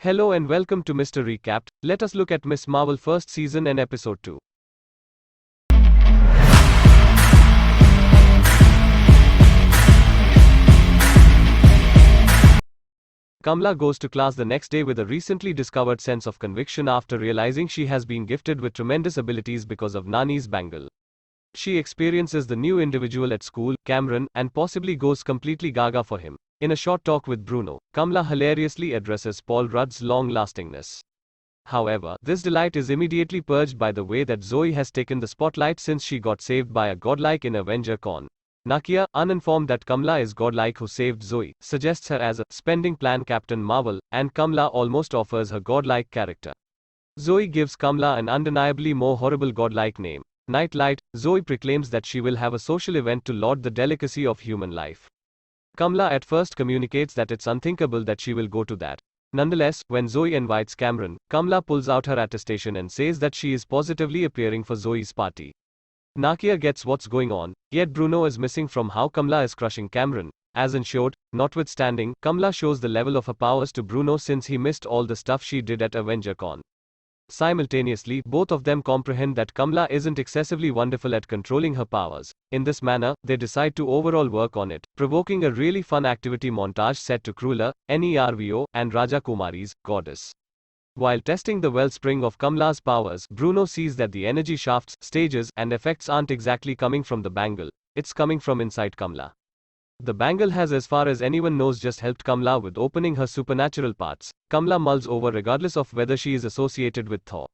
Hello and welcome to Mr. Recapped. Let us look at Miss Marvel first season and episode 2. Kamala goes to class the next day with a recently discovered sense of conviction after realizing she has been gifted with tremendous abilities because of Nani's bangle. She experiences the new individual at school, Cameron, and possibly goes completely gaga for him. In a short talk with Bruno, Kamala hilariously addresses Paul Rudd's long-lastingness. However, this delight is immediately purged by the way that Zoe has taken the spotlight since she got saved by a godlike in Avenger Con. Nakia, uninformed that Kamala is godlike who saved Zoe, suggests her as a spending plan Captain Marvel, and Kamala almost offers her godlike character. Zoe gives Kamala an undeniably more horrible godlike name. Nightlight, Zoe proclaims that she will have a social event to laud the delicacy of human life. Kamala at first communicates that it's unthinkable that she will go to that. Nonetheless, when Zoe invites Cameron, Kamala pulls out her attestation and says that she is positively appearing for Zoe's party. Nakia gets what's going on, yet Bruno is missing from how Kamala is crushing Cameron. As ensured, notwithstanding, Kamala shows the level of her powers to Bruno since he missed all the stuff she did at AvengerCon. Simultaneously, both of them comprehend that Kamala isn't excessively wonderful at controlling her powers. In this manner, they decide to overall work on it, provoking a really fun activity montage set to Cruella, Nervo, and Raja Kumari's goddess. While testing the wellspring of Kamala's powers, Bruno sees that the energy shafts, stages, and effects aren't exactly coming from the bangle, it's coming from inside Kamala. The bangle has, as far as anyone knows, just helped Kamala with opening her supernatural parts. Kamala mulls over regardless of whether she is associated with Thor.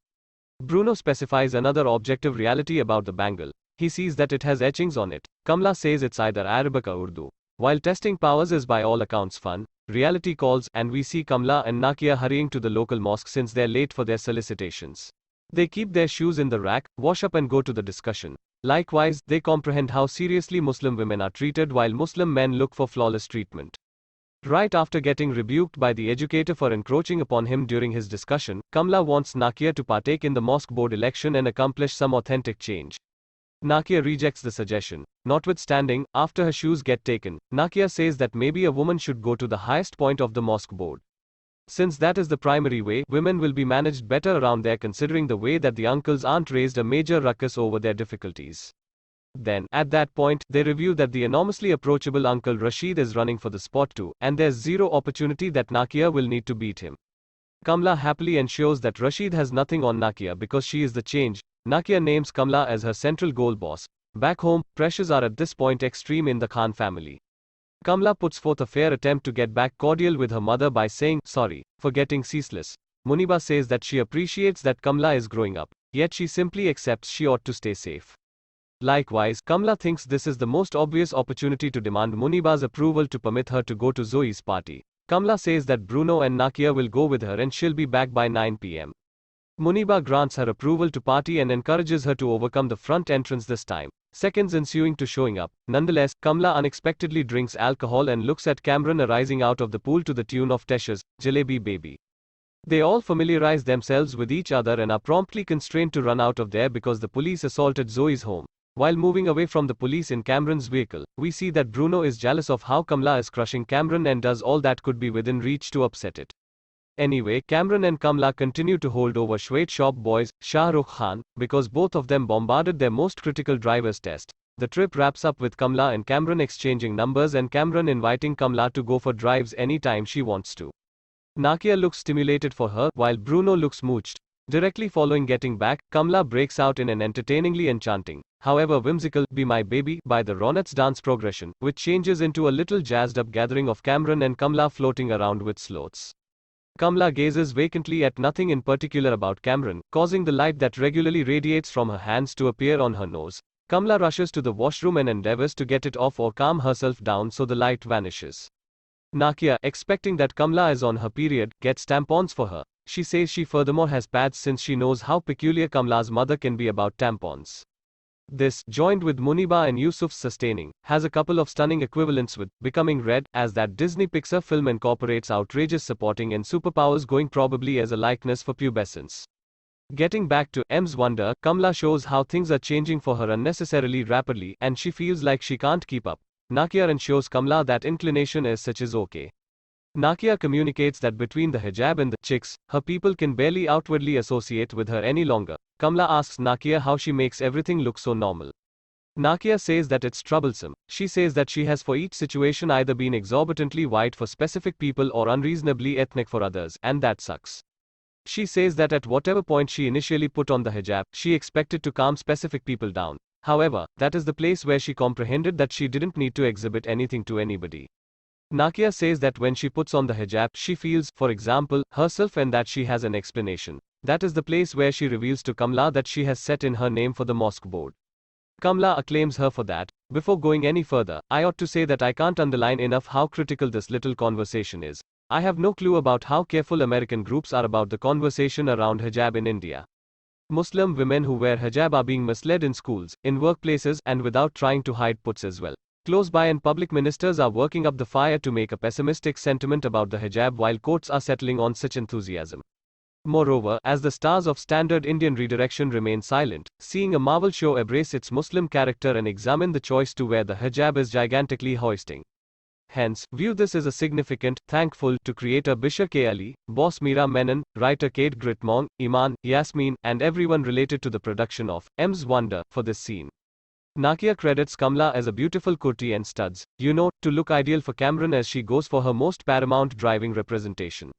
Bruno specifies another objective reality about the bangle. He sees that it has etchings on it. Kamala says it's either Arabic or Urdu. While testing powers is by all accounts fun, reality calls, and we see Kamala and Nakia hurrying to the local mosque since they're late for their solicitations. They keep their shoes in the rack, wash up and go to the discussion. Likewise, they comprehend how seriously Muslim women are treated while Muslim men look for flawless treatment. Right after getting rebuked by the educator for encroaching upon him during his discussion, Kamala wants Nakia to partake in the mosque board election and accomplish some authentic change. Nakia rejects the suggestion. Notwithstanding, after her shoes get taken, Nakia says that maybe a woman should go to the highest point of the mosque board. Since that is the primary way, women will be managed better around there considering the way that the uncles aren't raised a major ruckus over their difficulties. Then, at that point, they review that the enormously approachable Uncle Rashid is running for the spot too, and there's zero opportunity that Nakia will need to beat him. Kamala happily ensures that Rashid has nothing on Nakia because she is the change. Nakia names Kamala as her central goal boss. Back home, pressures are at this point extreme in the Khan family. Kamala puts forth a fair attempt to get back cordial with her mother by saying, sorry, for getting ceaseless. Muniba says that she appreciates that Kamala is growing up, yet she simply accepts she ought to stay safe. Likewise, Kamala thinks this is the most obvious opportunity to demand Muniba's approval to permit her to go to Zoe's party. Kamala says that Bruno and Nakia will go with her and she'll be back by 9 p.m. Muniba grants her approval to party and encourages her to overcome the front entrance this time. Seconds ensuing to showing up. Nonetheless, Kamala unexpectedly drinks alcohol and looks at Cameron arising out of the pool to the tune of Tesha's Jalebi Baby. They all familiarize themselves with each other and are promptly constrained to run out of there because the police assaulted Zoe's home. While moving away from the police in Cameron's vehicle, we see that Bruno is jealous of how Kamala is crushing Cameron and does all that could be within reach to upset it. Anyway, Cameron and Kamala continue to hold over Shwet Shop boys, Shah Rukh Khan, because both of them bombarded their most critical driver's test. The trip wraps up with Kamala and Cameron exchanging numbers and Cameron inviting Kamala to go for drives anytime she wants to. Nakia looks stimulated for her, while Bruno looks mooched. Directly following getting back, Kamala breaks out in an entertainingly enchanting, however whimsical, Be My Baby by the Ronettes dance progression, which changes into a little jazzed up gathering of Cameron and Kamala floating around with sloths. Kamala gazes vacantly at nothing in particular about Cameron, causing the light that regularly radiates from her hands to appear on her nose. Kamala rushes to the washroom and endeavors to get it off or calm herself down so the light vanishes. Nakia, expecting that Kamala is on her period, gets tampons for her. She says she furthermore has pads since she knows how peculiar Kamala's mother can be about tampons. This, joined with Muniba and Yusuf's sustaining, has a couple of stunning equivalents with Becoming Red, as that Disney Pixar film incorporates outrageous supporting and superpowers going probably as a likeness for pubescence. Getting back to M's wonder, Kamala shows how things are changing for her unnecessarily rapidly and she feels like she can't keep up. Nakia ensures Kamala that inclination as such is okay. Nakia communicates that between the hijab and the chicks, her people can barely outwardly associate with her any longer. Kamla asks Nakia how she makes everything look so normal. Nakia says that it's troublesome. She says that she has for each situation either been exorbitantly white for specific people or unreasonably ethnic for others, and that sucks. She says that at whatever point she initially put on the hijab, she expected to calm specific people down. However, that is the place where she comprehended that she didn't need to exhibit anything to anybody. Nakia says that when she puts on the hijab, she feels, for example, herself and that she has an explanation. That is the place where she reveals to Kamla that she has set in her name for the mosque board. Kamla acclaims her for that. Before going any further, I ought to say that I can't underline enough how critical this little conversation is. I have no clue about how careful American groups are about the conversation around hijab in India. Muslim women who wear hijab are being misled in schools, in workplaces, and without trying to hide puts as well. Close by and public ministers are working up the fire to make a pessimistic sentiment about the hijab while courts are settling on such enthusiasm. Moreover, as the stars of standard Indian redirection remain silent, seeing a Marvel show embrace its Muslim character and examine the choice to wear the hijab is gigantically hoisting. Hence, view this as a significant, thankful to creator Bishar K. Ali, boss Meera Menon, writer Kate Gritmong, Iman, Yasmin, and everyone related to the production of M's Wonder for this scene. Nakia credits Kamla as a beautiful kurti and studs, to look ideal for Cameron as she goes for her most paramount driving representation.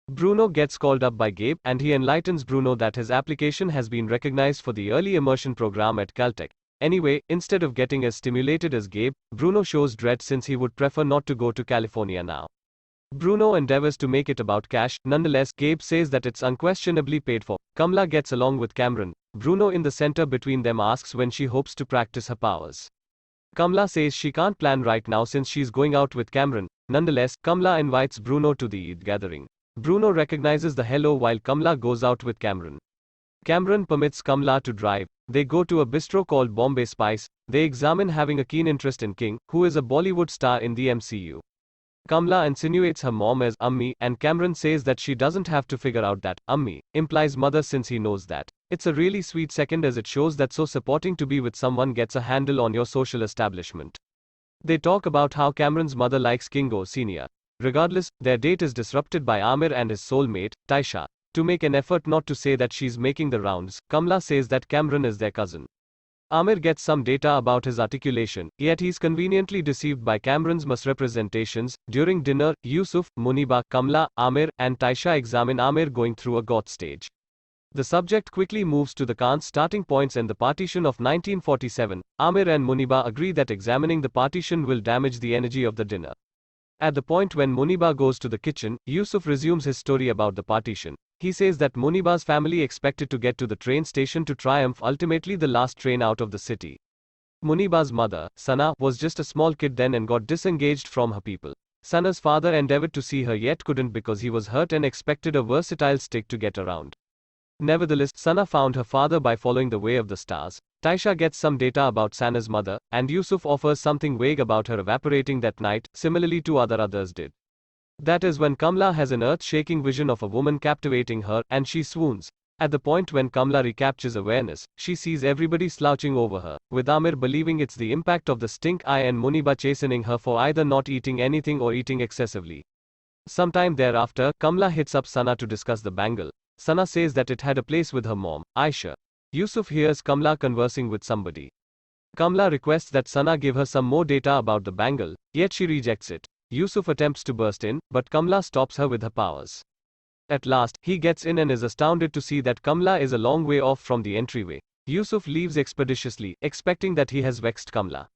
Bruno gets called up by Gabe, and he enlightens Bruno that his application has been recognized for the early immersion program at Caltech. Anyway, instead of getting as stimulated as Gabe, Bruno shows dread since he would prefer not to go to California now. Bruno endeavors to make it about cash. Nonetheless, Gabe says that it's unquestionably paid for. Kamla gets along with Cameron. Bruno in the center between them asks when she hopes to practice her powers. Kamla says she can't plan right now since she's going out with Cameron. Nonetheless, Kamla invites Bruno to the Eid gathering. Bruno recognizes the hello while Kamla goes out with Cameron. Cameron permits Kamla to drive. They go to a bistro called Bombay Spice. They examine having a keen interest in King, who is a Bollywood star in the MCU. Kamla insinuates her mom as Ammi, and Cameron says that she doesn't have to figure out that Ammi implies mother since he knows that. It's a really sweet second as it shows that so supporting to be with someone gets a handle on your social establishment. They talk about how Cameron's mother likes Kingo Sr. Regardless, their date is disrupted by Amir and his soulmate, Taisha. To make an effort not to say that she's making the rounds, Kamla says that Cameron is their cousin. Amir gets some data about his articulation, yet he's conveniently deceived by Cameron's misrepresentations. During dinner, Yusuf, Muniba, Kamla, Amir, and Taisha examine Amir going through a goth stage. The subject quickly moves to the Khan's starting points and the partition of 1947. Amir and Muniba agree that examining the partition will damage the energy of the dinner. At the point when Muniba goes to the kitchen, Yusuf resumes his story about the partition. He says that Muniba's family expected to get to the train station to Triumph, ultimately the last train out of the city. Muniba's mother, Sana, was just a small kid then and got disengaged from her people. Sana's father endeavored to see her yet couldn't because he was hurt and expected a versatile stick to get around. Nevertheless, Sana found her father by following the way of the stars. Taisha gets some data about Sana's mother, and Yusuf offers something vague about her evaporating that night, similarly to others did. That is when Kamla has an earth-shaking vision of a woman captivating her, and she swoons. At the point when Kamla recaptures awareness, she sees everybody slouching over her, with Amir believing it's the impact of the stink eye and Muniba chastening her for either not eating anything or eating excessively. Sometime thereafter, Kamla hits up Sana to discuss the bangle. Sana says that it had a place with her mom, Aisha. Yusuf hears Kamla conversing with somebody. Kamla requests that Sana give her some more data about the bangle, yet she rejects it. Yusuf attempts to burst in, but Kamla stops her with her powers. At last, he gets in and is astounded to see that Kamla is a long way off from the entryway. Yusuf leaves expeditiously, expecting that he has vexed Kamla.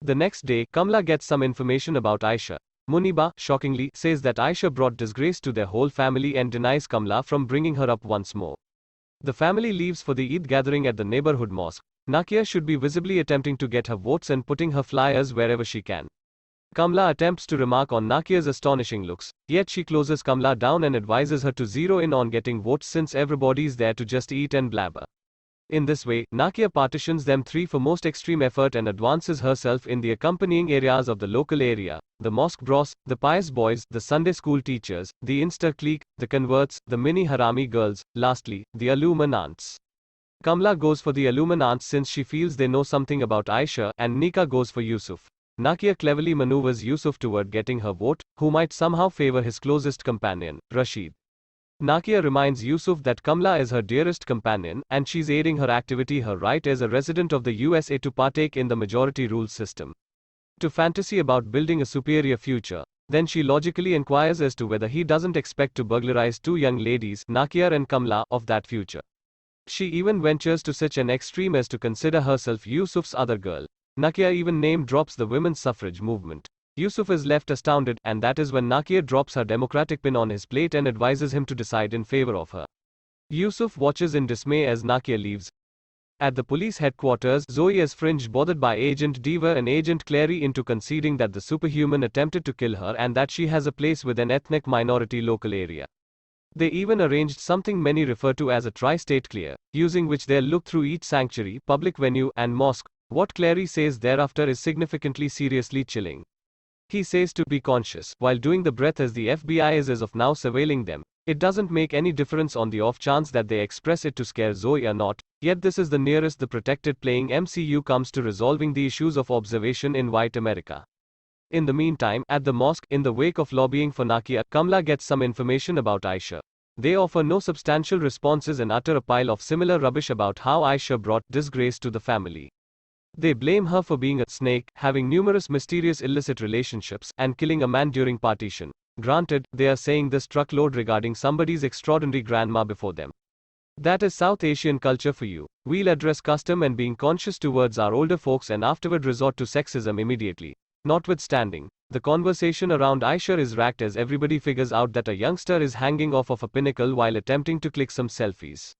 The next day, Kamla gets some information about Aisha. Muniba, shockingly, says that Aisha brought disgrace to their whole family and denies Kamla from bringing her up once more. The family leaves for the Eid gathering at the neighborhood mosque. Nakia should be visibly attempting to get her votes and putting her flyers wherever she can. Kamla attempts to remark on Nakia's astonishing looks, yet she closes Kamla down and advises her to zero in on getting votes since everybody's there to just eat and blabber. In this way, Nakia partitions them three for most extreme effort and advances herself in the accompanying areas of the local area: the mosque bros, the pious boys, the Sunday school teachers, the Insta clique, the converts, the mini harami girls, lastly, the illuminants. Kamla goes for the illuminants since she feels they know something about Aisha, and Nika goes for Yusuf. Nakia cleverly maneuvers Yusuf toward getting her vote, who might somehow favor his closest companion, Rashid. Nakia reminds Yusuf that Kamla is her dearest companion, and she's aiding her activity, her right as a resident of the USA to partake in the majority rule system. To fantasy about building a superior future. Then she logically inquires as to whether he doesn't expect to burglarize two young ladies, Nakia and Kamla, of that future. She even ventures to such an extreme as to consider herself Yusuf's other girl. Nakia even name drops the women's suffrage movement. Yusuf is left astounded, and that is when Nakia drops her democratic pin on his plate and advises him to decide in favor of her. Yusuf watches in dismay as Nakia leaves. At the police headquarters, Zoe is fringed, bothered by Agent Deaver and Agent Clary into conceding that the superhuman attempted to kill her and that she has a place with an ethnic minority local area. They even arranged something many refer to as a tri-state clear, using which they'll look through each sanctuary, public venue, and mosque. What Clary says thereafter is significantly seriously chilling. He says to be conscious while doing the breath as the FBI is as of now surveilling them. It doesn't make any difference on the off chance that they express it to scare Zoe or not, yet this is the nearest the protected playing MCU comes to resolving the issues of observation in white America. In the meantime, at the mosque, in the wake of lobbying for Nakia, Kamla gets some information about Aisha. They offer no substantial responses and utter a pile of similar rubbish about how Aisha brought disgrace to the family. They blame her for being a snake, having numerous mysterious illicit relationships, and killing a man during partition. Granted, they are saying this truckload regarding somebody's extraordinary grandma before them. That is South Asian culture for you. We'll address custom and being conscious towards our older folks and afterward resort to sexism immediately. Notwithstanding, the conversation around Aisha is racked as everybody figures out that a youngster is hanging off of a pinnacle while attempting to click some selfies.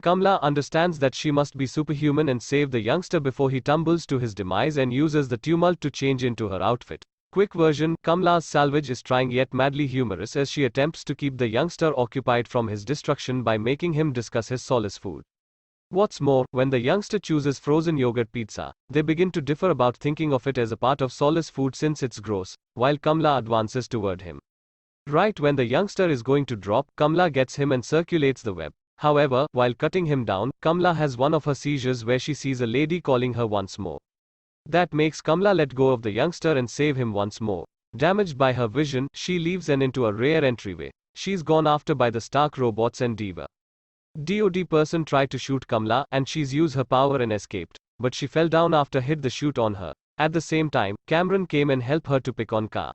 Kamla understands that she must be superhuman and save the youngster before he tumbles to his demise and uses the tumult to change into her outfit. Quick version, Kamla's salvage is trying yet madly humorous as she attempts to keep the youngster occupied from his destruction by making him discuss his solace food. What's more, when the youngster chooses frozen yogurt pizza, they begin to differ about thinking of it as a part of solace food since it's gross, while Kamla advances toward him. Right when the youngster is going to drop, Kamla gets him and circulates the web. However, while cutting him down, Kamla has one of her seizures where she sees a lady calling her once more. That makes Kamla let go of the youngster and save him once more. Damaged by her vision, she leaves and into a rear entryway. She's gone after by the Stark robots and Diva. DOD person tried to shoot Kamla, and she's used her power and escaped. But she fell down after hit the chute on her. At the same time, Cameron came and helped her to pick on car.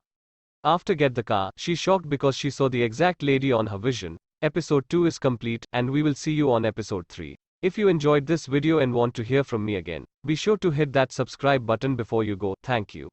After get the car, she's shocked because she saw the exact lady on her vision. Episode 2 is complete, and we will see you on episode 3. If you enjoyed this video and want to hear from me again, be sure to hit that subscribe button before you go. Thank you.